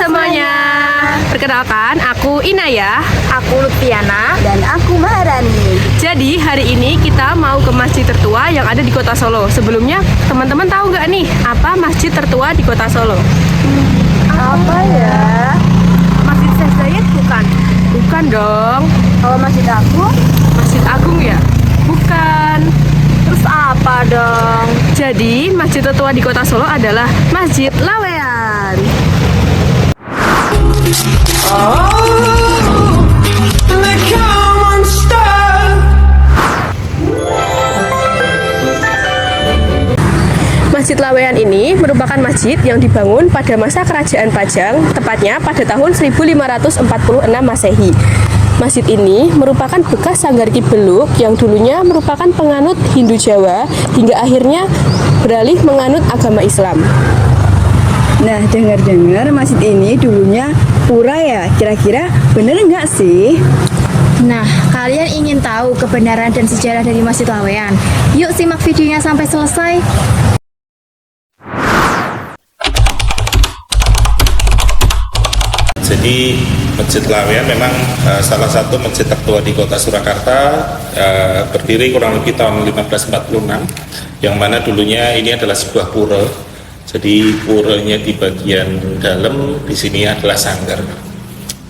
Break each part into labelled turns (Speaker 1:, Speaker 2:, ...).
Speaker 1: semuanya. Perkenalkan, aku Inaya.
Speaker 2: Aku Lutfiana.
Speaker 3: Dan aku Maharani.
Speaker 1: Jadi hari ini kita mau ke masjid tertua yang ada di kota Solo. Sebelumnya teman-teman tahu nggak nih apa masjid tertua di kota Solo?
Speaker 3: Apa ya?
Speaker 2: Masjid Syekh Zayed bukan?
Speaker 1: Bukan dong.
Speaker 3: Kalau Masjid Agung?
Speaker 1: Masjid Agung ya? Bukan.
Speaker 2: Terus apa dong?
Speaker 1: Jadi masjid tertua di kota Solo adalah Masjid Laweyan. Masjid Laweyan ini merupakan masjid yang dibangun pada masa Kerajaan Pajang, tepatnya pada tahun 1546 Masehi. Masjid ini merupakan bekas sanggar Ki Beluk yang dulunya merupakan penganut Hindu Jawa hingga akhirnya beralih menganut agama Islam.
Speaker 3: Nah, dengar-dengar masjid ini dulunya pura ya. Kira-kira bener nggak sih?
Speaker 2: Nah, kalian ingin tahu kebenaran dan sejarah dari Masjid Laweyan? Yuk simak videonya sampai selesai.
Speaker 4: Jadi Masjid Laweyan memang salah satu masjid tertua di kota Surakarta, berdiri kurang lebih tahun 1546, yang mana dulunya ini adalah sebuah pura. Jadi puranya di bagian dalam, di sini adalah sanggar.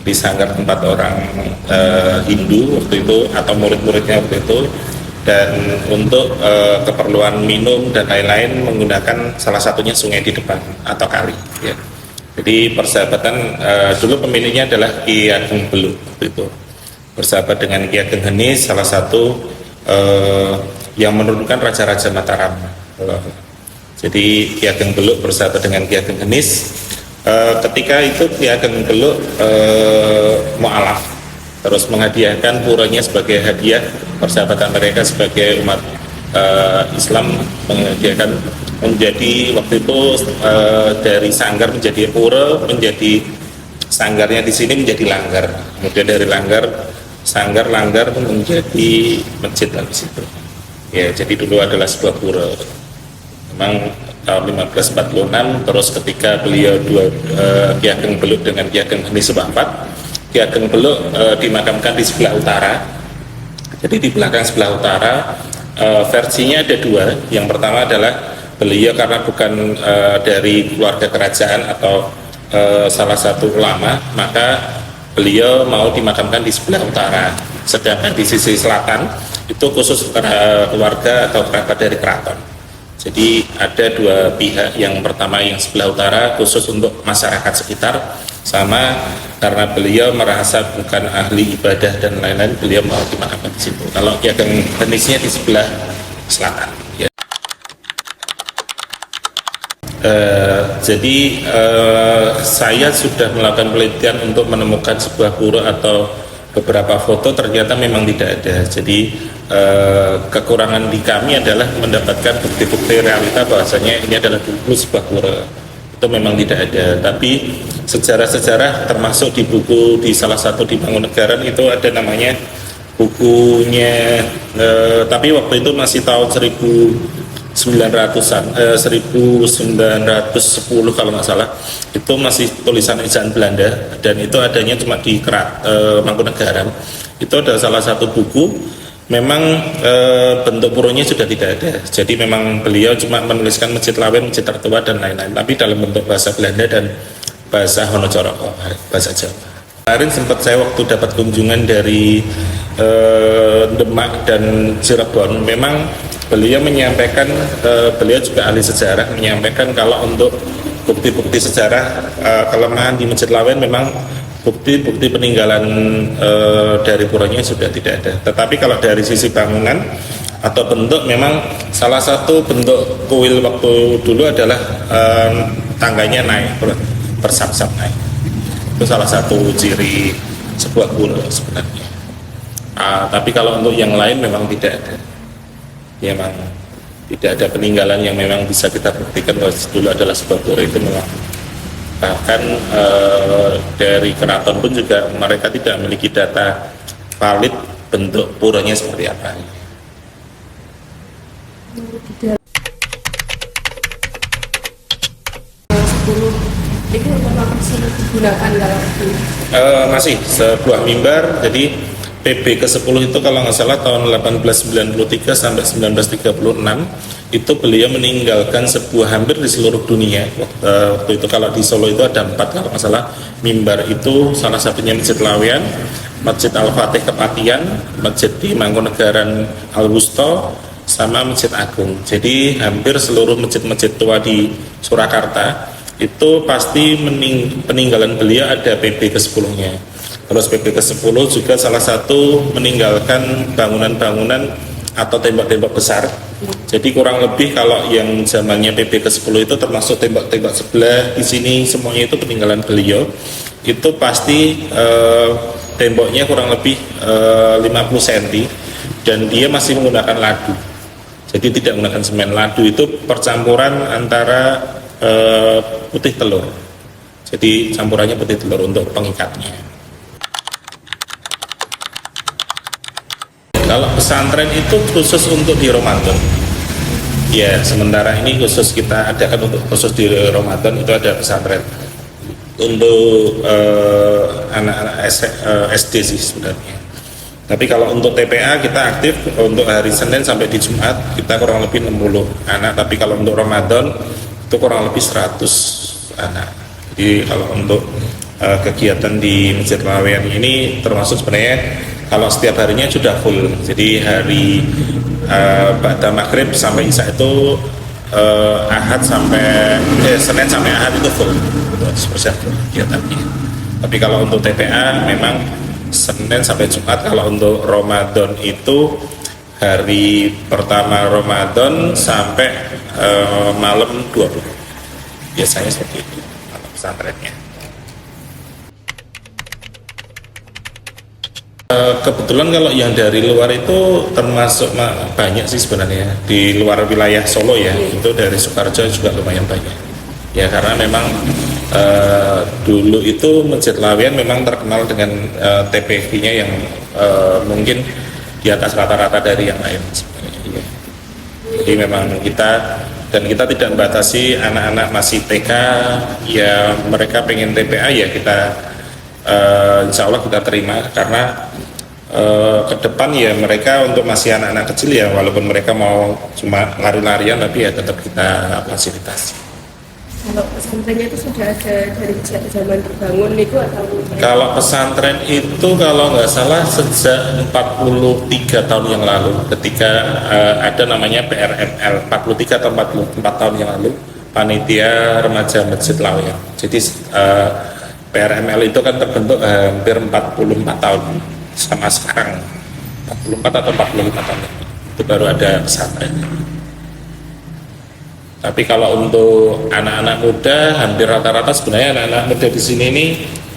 Speaker 4: Di sanggar tempat orang Hindu waktu itu atau murid-muridnya waktu itu, dan untuk keperluan minum dan lain-lain menggunakan salah satunya sungai di depan atau kali. Ya. Jadi persahabatan dulu pemiliknya adalah Ki Ageng Beluk itu, bersahabat dengan Ki Ageng Henis, salah satu yang menurunkan raja-raja Mataram. Jadi Ki Ageng Beluk bersahabat dengan Ki Ageng Henis. Ketika itu Ki Ageng Beluk mu'alaf, terus menghadiahkan puranya sebagai hadiah persahabatan mereka sebagai umat Islam, menghadiahkan menjadi waktu itu dari sanggar menjadi pura, menjadi sanggarnya di sini menjadi langgar, kemudian dari langgar menjadi masjid habis itu. Ya, jadi dulu adalah sebuah pura. Memang tahun 1546, terus ketika beliau Ki Ageng Beluk dengan Ki Ageng Henis wafat, Ki Ageng Beluk dimakamkan di sebelah utara. Jadi di belakang sebelah utara, versinya ada dua. Yang pertama adalah beliau karena bukan dari keluarga kerajaan atau salah satu ulama, maka beliau mau dimakamkan di sebelah utara. Sedangkan di sisi selatan itu khusus keluarga atau kerabat dari keraton. Jadi ada dua pihak. Yang pertama yang sebelah utara khusus untuk masyarakat sekitar, sama karena beliau merasa bukan ahli ibadah dan lain-lain, beliau mau dimakamkan di situ. Kalau Ki Ageng Henisnya di sebelah selatan. Ya. Jadi saya sudah melakukan penelitian untuk menemukan sebuah pura atau beberapa foto, ternyata memang tidak ada. Jadi kekurangan di kami adalah mendapatkan bukti-bukti realita bahwasanya ini adalah dulu sebuah pura. Itu memang tidak ada. Tapi sejarah-sejarah termasuk di buku di salah satu di Bangunegara itu ada namanya bukunya, tapi waktu itu masih tahun 1900-an, 1910 kalau nggak salah, itu masih tulisan ejaan Belanda, dan itu adanya cuma di Mangkunegaran. Itu ada salah satu buku, memang bentuk puranya sudah tidak ada. Jadi memang beliau cuma menuliskan Masjid Laweyan, Masjid tertua dan lain-lain, tapi dalam bentuk bahasa Belanda dan bahasa Honocoroko, bahasa Jawa. Kemarin sempat saya waktu dapat kunjungan dari Demak dan Cirebon, memang beliau menyampaikan, beliau juga ahli sejarah, menyampaikan kalau untuk bukti-bukti sejarah kelemahan di Masjid Laweyan, memang bukti-bukti peninggalan dari puranya sudah tidak ada. Tetapi kalau dari sisi bangunan atau bentuk, memang salah satu bentuk kuil waktu dulu adalah tangganya naik, bersap-sap naik. Itu salah satu ciri sebuah pura sebenarnya. Tapi kalau untuk yang lain memang tidak ada. Ya, memang tidak ada peninggalan yang memang bisa kita buktikan bahwa dulu adalah sebuah pura itu memang. Bahkan dari keraton pun juga mereka tidak memiliki data valid bentuk puranya seperti apa.
Speaker 1: Itu masih digunakan kalau itu.
Speaker 4: Masih sebuah mimbar. Jadi PB ke-10 itu kalau nggak salah tahun 1893 sampai 1936 itu beliau meninggalkan sebuah hampir di seluruh dunia. Waktu itu kalau di Solo itu ada 4 kalau nggak salah mimbar, itu salah satunya Masjid Laweyan, Masjid Al-Fatih Kepatian, Masjid di Mangkunegaran Al-Wusta, sama Masjid Agung. Jadi hampir seluruh masjid-masjid tua di Surakarta itu pasti peninggalan beliau ada PB ke-10-nya. Terus PB ke-10 juga salah satu meninggalkan bangunan-bangunan atau tembok-tembok besar. Jadi kurang lebih kalau yang zamannya PB ke-10 itu termasuk tembok-tembok sebelah di sini semuanya itu peninggalan beliau. Itu pasti temboknya kurang lebih 50 cm dan dia masih menggunakan ladu. Jadi tidak menggunakan semen. Ladu itu percampuran antara putih telur. Jadi campurannya putih telur untuk pengikatnya. Kalau pesantren itu khusus untuk di Ramadan. Ya, sementara ini khusus kita adakan untuk khusus di Ramadan itu ada pesantren. Untuk anak-anak SD sih sebenarnya. Tapi kalau untuk TPA kita aktif untuk hari Senin sampai di Jumat kita kurang lebih 60 anak. Tapi kalau untuk Ramadan itu kurang lebih 100 anak. Jadi kalau untuk kegiatan di Masjid Laweyan ini termasuk sebenarnya kalau setiap harinya sudah full. Jadi hari pada maghrib sampai isya itu Ahad sampai Senin sampai Ahad itu full 100% kegiatannya. Tapi kalau untuk TPA memang Senin sampai Jumat. Kalau untuk Ramadan itu hari pertama Ramadan sampai malam 20. Biasanya seperti itu kalau pesantrennya. Kebetulan kalau yang dari luar itu termasuk banyak sih sebenarnya di luar wilayah Solo ya, itu dari Sukoharjo juga lumayan banyak ya, karena memang dulu itu Masjid Laweyan memang terkenal dengan TPV-nya yang mungkin di atas rata-rata dari yang lain sebenarnya ya. Jadi memang kita tidak membatasi anak-anak masih TK ya, mereka pengen TPA ya kita insya Allah kita terima, karena ke depan ya mereka untuk masih anak-anak kecil ya, walaupun mereka mau cuma lari-larian tapi ya tetap kita fasilitasi.
Speaker 1: Kalau pesantrennya itu sudah ada dari zaman terbangun itu atau?
Speaker 4: Kalau pesantren itu kalau nggak salah sejak 43 tahun yang lalu ketika ada namanya PRML 43 atau 44 tahun yang lalu, Panitia Remaja Masjid Laweyan. Jadi PRML itu kan terbentuk hampir 44 tahun sama sekarang, 44 atau 45 tahun itu baru ada pesantren. Tapi kalau untuk anak-anak muda hampir rata-rata sebenarnya anak-anak muda di sini ini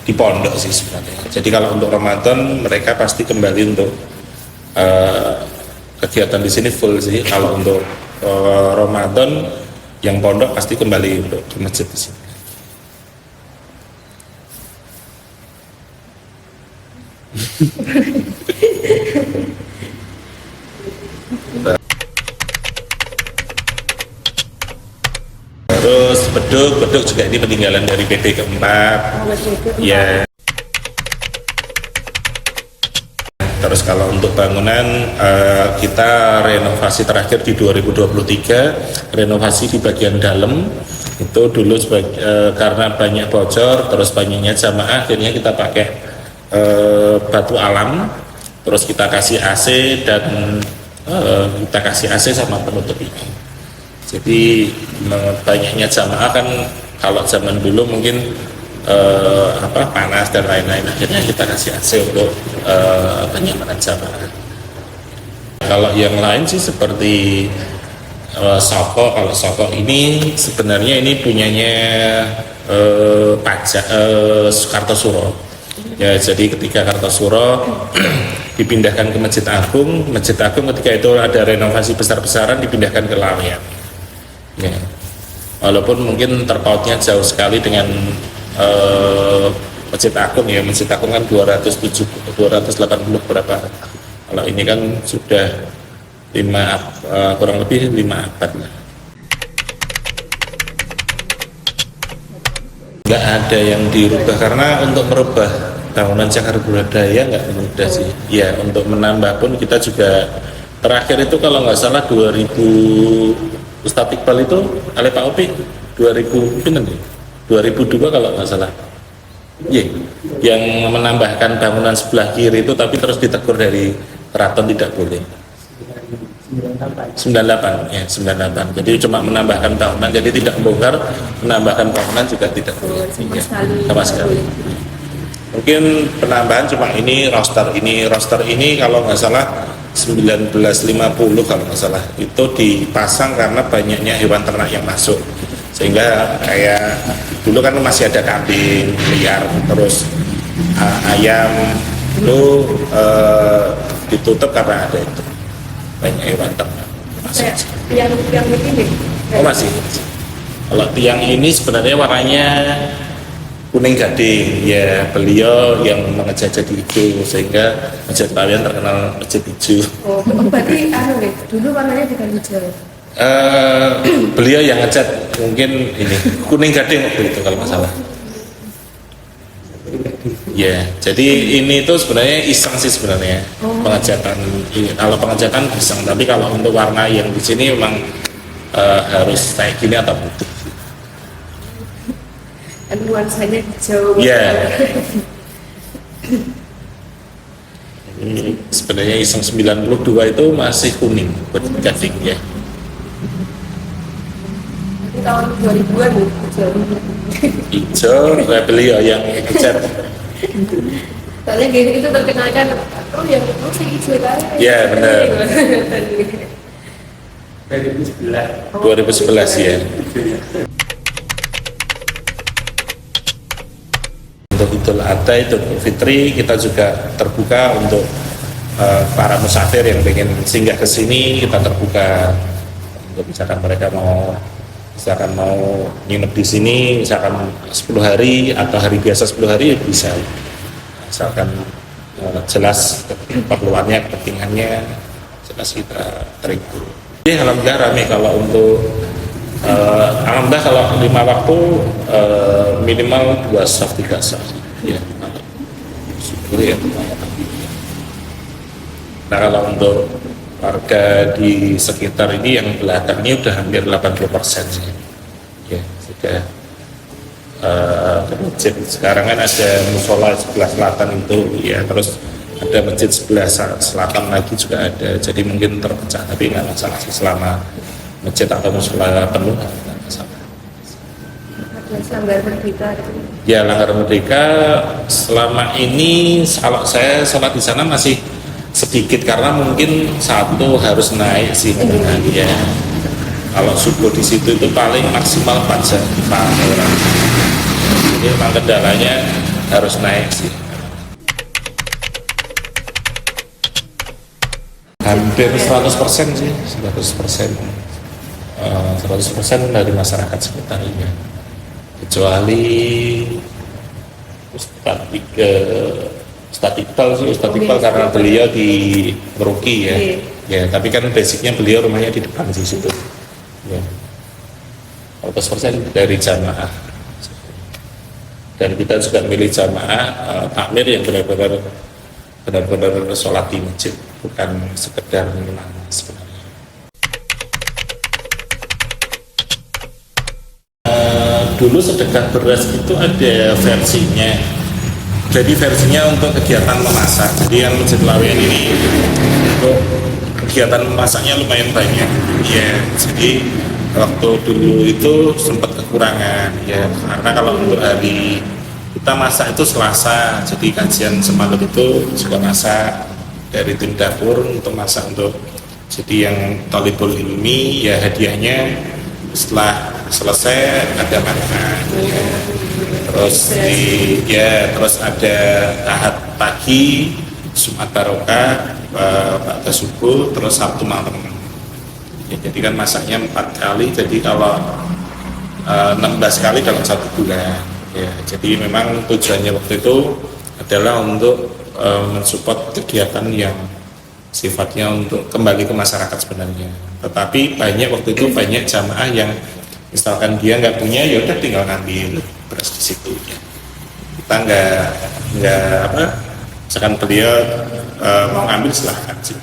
Speaker 4: di pondok sih sebenarnya. Jadi kalau untuk Ramadan mereka pasti kembali untuk kegiatan di sini full sih. Kalau untuk Ramadan yang pondok pasti kembali untuk ke masjid di sini. Terus beduk juga ini peninggalan dari PB keempat ya. Terus kalau untuk bangunan kita renovasi terakhir di 2023, renovasi di bagian dalam itu dulu karena banyak bocor terus banyaknya jamaah, akhirnya kita pakai batu alam, terus kita kasih AC dan kita kasih AC sama penutup ini. Jadi banyaknya jamaah kan kalau zaman dulu mungkin panas dan lain-lain, akhirnya kita kasih AC untuk kenyamanan jamaah. Kalau yang lain sih seperti Soko, kalau Soko ini sebenarnya ini punyanya pajak Kartosuro. Ya, jadi ketika Kartosuro dipindahkan ke Masjid Agung ketika itu ada renovasi besar-besaran dipindahkan ke Laweyan. Ya. Walaupun mungkin terpautnya jauh sekali dengan Masjid Agung ya, Masjid Agung kan 280 berapa. Kalau ini kan sudah kurang lebih 5 abad lah. Nggak ada yang dirubah karena untuk merubah bangunan cagar budaya nggak mudah sih. Ya untuk menambah pun kita juga terakhir itu kalau nggak salah 2000 Ustadz Iqbal itu oleh Pak Opi 2000 pinten ya? 2002 kalau nggak salah. Iya, yang menambahkan bangunan sebelah kiri itu tapi terus ditegur dari keraton tidak boleh. 98 ya 98. Jadi cuma menambahkan bangunan, jadi tidak membongkar, menambahkan bangunan juga tidak boleh. Iya, sama sekali. Mungkin penambahan cuma ini roster ini kalau nggak salah 1950 kalau nggak salah itu dipasang karena banyaknya hewan ternak yang masuk, sehingga kayak dulu kan masih ada kambing liar, terus ayam itu ditutup karena ada itu banyak hewan ternak masuk.
Speaker 1: Yang ini
Speaker 4: Oh masih. Kalau tiang ini sebenarnya warnanya kuning gading, ya beliau yang mengecat jadi hijau sehingga Masjid Laweyan terkenal masjid hijau.
Speaker 1: oh berarti dulu warnanya bukan hijau.
Speaker 4: Beliau yang ngecat mungkin ini kuning gading waktu itu kalau nggak salah. Ya, jadi ini tuh sebenarnya iseng sih sebenarnya pengecatan ini. Kalau pengecatan iseng, tapi kalau untuk warna yang di sini memang harus kayak gini atau putih.
Speaker 1: Nuansanya hijau.
Speaker 4: Ya. Ini sebenarnya iseng 92 itu masih kuning buat gading ya.
Speaker 1: Ini tahun 2000-an nih, hijau.
Speaker 4: Hijau, beliau yang ngecat.
Speaker 1: Soalnya gini itu terkenal kan, oh yang itu sih hijau kan.
Speaker 4: Ya benar. 2011 ya. Untuk Idul Adha, Idul Fitri kita juga terbuka untuk para musafir yang ingin singgah ke sini, kita terbuka untuk misalkan mereka mau nginep di sini misalkan 10 hari atau hari biasa 10 hari bisa, misalkan jelas keperluannya, kepentingannya jelas kita terima. Jadi alhamdulillah rame kalau untuk alhamdulillah kalau 5 waktu minimal 2 saf 3 saf ya. Syukur ya. Nah kalau untuk warga di sekitar ini yang belakang ini udah hampir 80% sih. Ya sudah ke masjid. Sekarang kan ada musola sebelah selatan itu ya, terus ada masjid sebelah selatan lagi juga ada, jadi mungkin terpecah tapi nggak masalah sih selama masjid atau musola penuh nggak masalah.
Speaker 1: Ada Langgar Merdeka itu.
Speaker 4: Ya Langgar Merdeka selama ini kalau saya sholat di sana masih sedikit karena mungkin satu harus naik sih ya. Kalau subuh di situ itu paling maksimal 4 jam orang. Jadi memang kendalanya harus naik sih. Hampir 100% sih, 100%. 100% dari masyarakat sekitar ini. Kecuali Ustadz Iqbal karena beliau di Merauke ya. Ya, tapi kan basicnya beliau rumahnya di depan di situ. Ya. 100% dari jamaah. Dan kita juga milih jamaah takmir yang benar-benar sholat di masjid, bukan sekedar menang sebenarnya. Dulu sedekah beras itu ada versinya. Jadi versinya untuk kegiatan memasak. Jadi yang Masjid Laweyan ini untuk kegiatan memasaknya lumayan banyak. Ya, jadi waktu dulu itu sempat kekurangan ya, karena kalau untuk hari kita masak itu Selasa, jadi kajian semalam itu juga masak dari tim dapur untuk masak untuk jadi yang Thalibul Ilmi ya, hadiahnya setelah selesai ada makan ya. Terus ada tahap pagi Jumat Barokah, pada subuh, terus Sabtu malam ya, jadi kan masaknya 4 kali, jadi kalau 16 kali dalam 1 bulan ya. Jadi memang tujuannya waktu itu adalah untuk mensupport kegiatan yang sifatnya untuk kembali ke masyarakat sebenarnya. Tetapi banyak waktu itu banyak jamaah yang misalkan dia nggak punya, ya udah tinggal ngambil beras di situ ya. Kita nggak apa, misalkan beliau mau ngambil silahkan sih.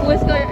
Speaker 1: Wes kayak